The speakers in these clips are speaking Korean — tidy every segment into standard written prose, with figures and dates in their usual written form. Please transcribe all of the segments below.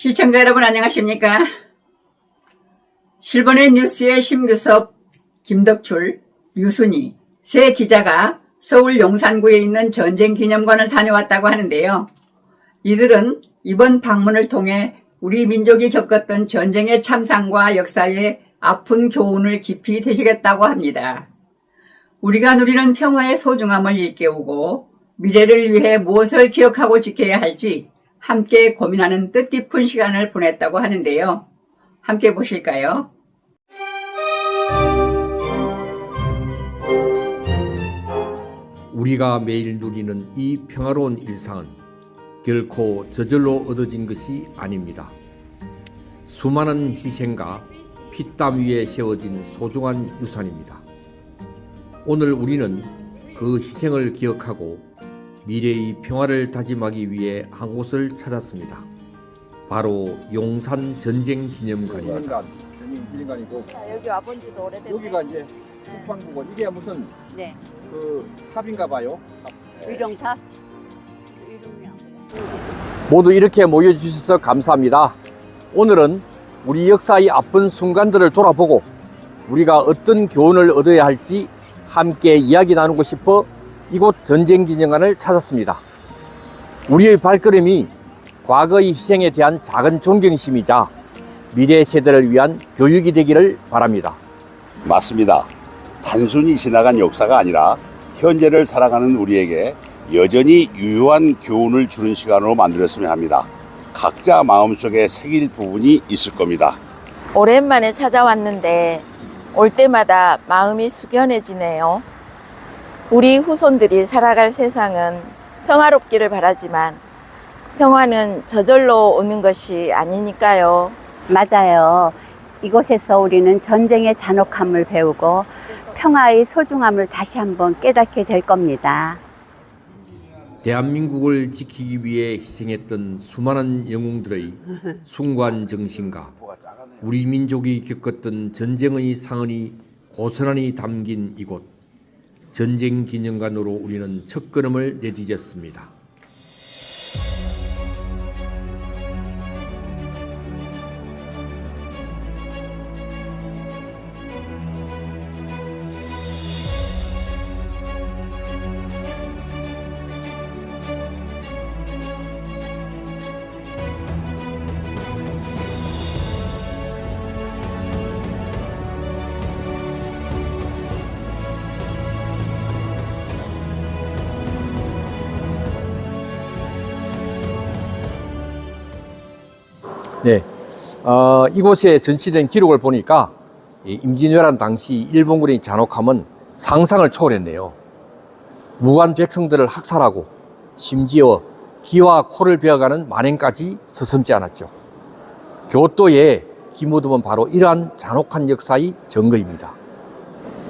시청자 여러분 안녕하십니까? 실버넷 뉴스의 심규섭, 김덕출, 유순희 세 기자가 서울 용산구에 있는 전쟁기념관을 다녀왔다고 하는데요. 이들은 이번 방문을 통해 우리 민족이 겪었던 전쟁의 참상과 역사의 아픈 교훈을 깊이 되시겠다고 합니다. 우리가 누리는 평화의 소중함을 일깨우고 미래를 위해 무엇을 기억하고 지켜야 할지 함께 고민하는 뜻깊은 시간을 보냈다고 하는데요. 함께 보실까요? 우리가 매일 누리는 이 평화로운 일상은 결코 저절로 얻어진 것이 아닙니다. 수많은 희생과 피땀 위에 세워진 소중한 유산입니다. 오늘 우리는 그 희생을 기억하고 미래의 평화를 다짐하기 위해 한 곳을 찾았습니다. 바로 용산 전쟁기념관입니다. 전쟁기념관이고 여기 와본 지도 오래됐네. 여기가 이제 국방부건 이게 무슨 네. 그 탑인가 봐요. 위령탑? 모두 이렇게 모여주셔서 감사합니다. 오늘은 우리 역사의 아픈 순간들을 돌아보고 우리가 어떤 교훈을 얻어야 할지 함께 이야기 나누고 싶어 이곳 전쟁기념관을 찾았습니다. 우리의 발걸음이 과거의 희생에 대한 작은 존경심이자 미래 세대를 위한 교육이 되기를 바랍니다. 맞습니다. 단순히 지나간 역사가 아니라 현재를 살아가는 우리에게 여전히 유효한 교훈을 주는 시간으로 만들었으면 합니다. 각자 마음속에 새길 부분이 있을 겁니다. 오랜만에 찾아왔는데 올 때마다 마음이 숙연해지네요. 우리 후손들이 살아갈 세상은 평화롭기를 바라지만 평화는 저절로 오는 것이 아니니까요. 맞아요. 이곳에서 우리는 전쟁의 잔혹함을 배우고 평화의 소중함을 다시 한번 깨닫게 될 겁니다. 대한민국을 지키기 위해 희생했던 수많은 영웅들의 숭고한 정신과 우리 민족이 겪었던 전쟁의 상흔이 고스란히 담긴 이곳 전쟁기념관으로 우리는 첫걸음을 내디뎠습니다. 네, 이곳에 전시된 기록을 보니까 임진왜란 당시 일본군의 잔혹함은 상상을 초월했네요. 무관 백성들을 학살하고 심지어 귀와 코를 베어가는 만행까지 서슴지 않았죠. 교토의 기무덤은 바로 이러한 잔혹한 역사의 증거입니다.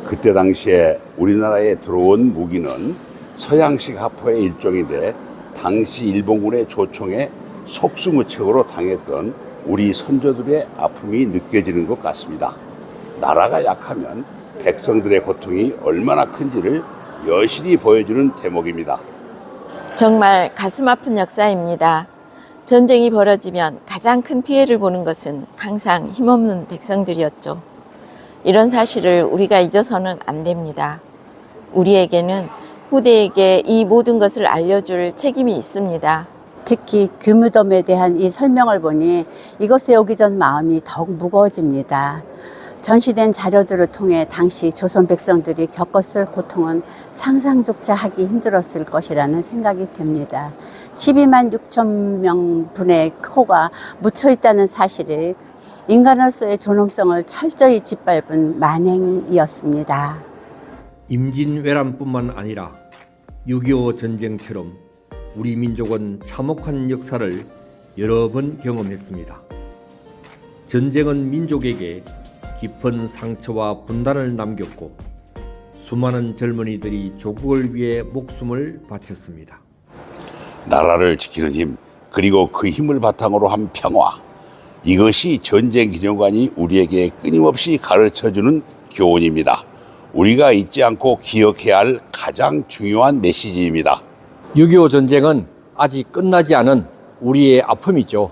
그때 당시에 우리나라에 들어온 무기는 서양식 하포의 일종인데 당시 일본군의 조총에 속수무책으로 당했던 우리 선조들의 아픔이 느껴지는 것 같습니다. 나라가 약하면 백성들의 고통이 얼마나 큰지를 여실히 보여주는 대목입니다. 정말 가슴 아픈 역사입니다. 전쟁이 벌어지면 가장 큰 피해를 보는 것은 항상 힘없는 백성들이었죠. 이런 사실을 우리가 잊어서는 안 됩니다. 우리에게는 후대에게 이 모든 것을 알려줄 책임이 있습니다. 특히 규무덤에 대한 이 설명을 보니 이곳에 오기 전 마음이 더욱 무거워집니다. 전시된 자료들을 통해 당시 조선 백성들이 겪었을 고통은 상상조차 하기 힘들었을 것이라는 생각이 듭니다. 12만 6천 명분의 코가 묻혀 있다는 사실을 인간으로서의 존엄성을 철저히 짓밟은 만행이었습니다. 임진왜란뿐만 아니라 6.25 전쟁처럼 우리 민족은 참혹한 역사를 여러 번 경험했습니다. 전쟁은 민족에게 깊은 상처와 분단을 남겼고 수많은 젊은이들이 조국을 위해 목숨을 바쳤습니다. 나라를 지키는 힘, 그리고 그 힘을 바탕으로 한 평화. 이것이 전쟁기념관이 우리에게 끊임없이 가르쳐주는 교훈입니다. 우리가 잊지 않고 기억해야 할 가장 중요한 메시지입니다. 6.25 전쟁은 아직 끝나지 않은 우리의 아픔이죠.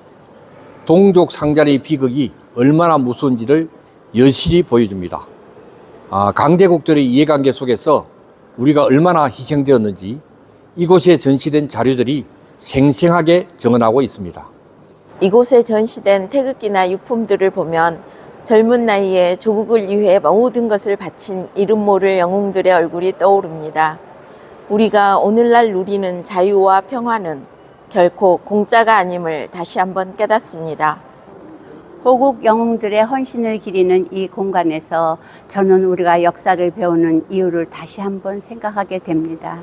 동족 상잔의 비극이 얼마나 무서운지를 여실히 보여줍니다. 강대국들의 이해관계 속에서 우리가 얼마나 희생되었는지 이곳에 전시된 자료들이 생생하게 정언하고 있습니다. 이곳에 전시된 태극기나 유품들을 보면 젊은 나이에 조국을 위해 모든 것을 바친 이름 모를 영웅들의 얼굴이 떠오릅니다. 우리가 오늘날 누리는 자유와 평화는 결코 공짜가 아님을 다시 한번 깨닫습니다. 호국 영웅들의 헌신을 기리는 이 공간에서 저는 우리가 역사를 배우는 이유를 다시 한번 생각하게 됩니다.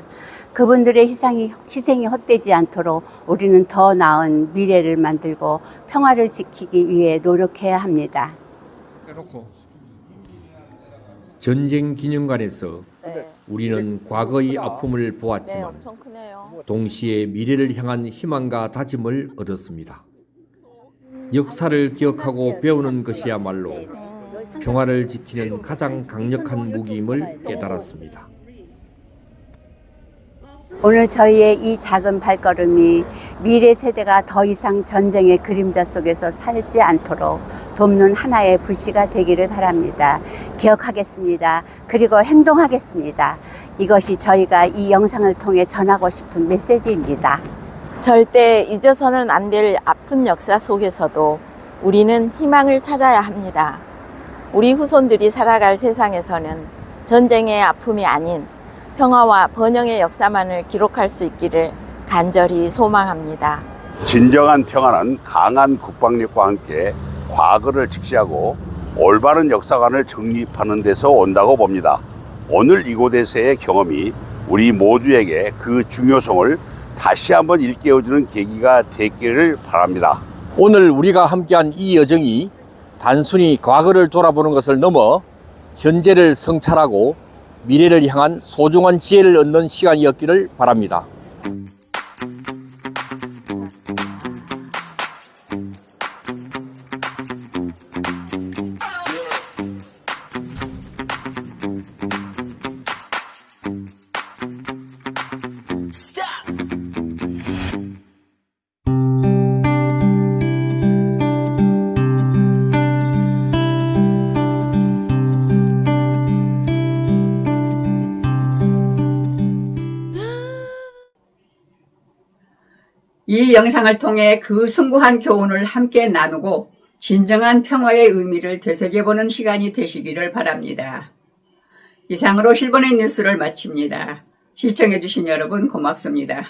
그분들의 희생이 헛되지 않도록 우리는 더 나은 미래를 만들고 평화를 지키기 위해 노력해야 합니다. 전쟁 기념관에서 우리는 과거의 아픔을 네, 보았지만 엄청 크네요. 동시에 미래를 향한 희망과 다짐을 얻었습니다. 역사를 기억하고 배우는 것이야말로 평화를 지키는 가장 강력한 무기임을 깨달았습니다. 오늘 저희의 이 작은 발걸음이 미래 세대가 더 이상 전쟁의 그림자 속에서 살지 않도록 돕는 하나의 불씨가 되기를 바랍니다. 기억하겠습니다. 그리고 행동하겠습니다. 이것이 저희가 이 영상을 통해 전하고 싶은 메시지입니다. 절대 잊어서는 안 될 아픈 역사 속에서도 우리는 희망을 찾아야 합니다. 우리 후손들이 살아갈 세상에서는 전쟁의 아픔이 아닌 평화와 번영의 역사만을 기록할 수 있기를 간절히 소망합니다. 진정한 평화는 강한 국방력과 함께 과거를 직시하고 올바른 역사관을 정립하는 데서 온다고 봅니다. 오늘 이곳에서의 경험이 우리 모두에게 그 중요성을 다시 한번 일깨워주는 계기가 됐기를 바랍니다. 오늘 우리가 함께한 이 여정이 단순히 과거를 돌아보는 것을 넘어 현재를 성찰하고 미래를 향한 소중한 지혜를 얻는 시간이었기를 바랍니다. 이 영상을 통해 그 숭고한 교훈을 함께 나누고 진정한 평화의 의미를 되새겨보는 시간이 되시기를 바랍니다. 이상으로 실버넷 뉴스를 마칩니다. 시청해주신 여러분 고맙습니다.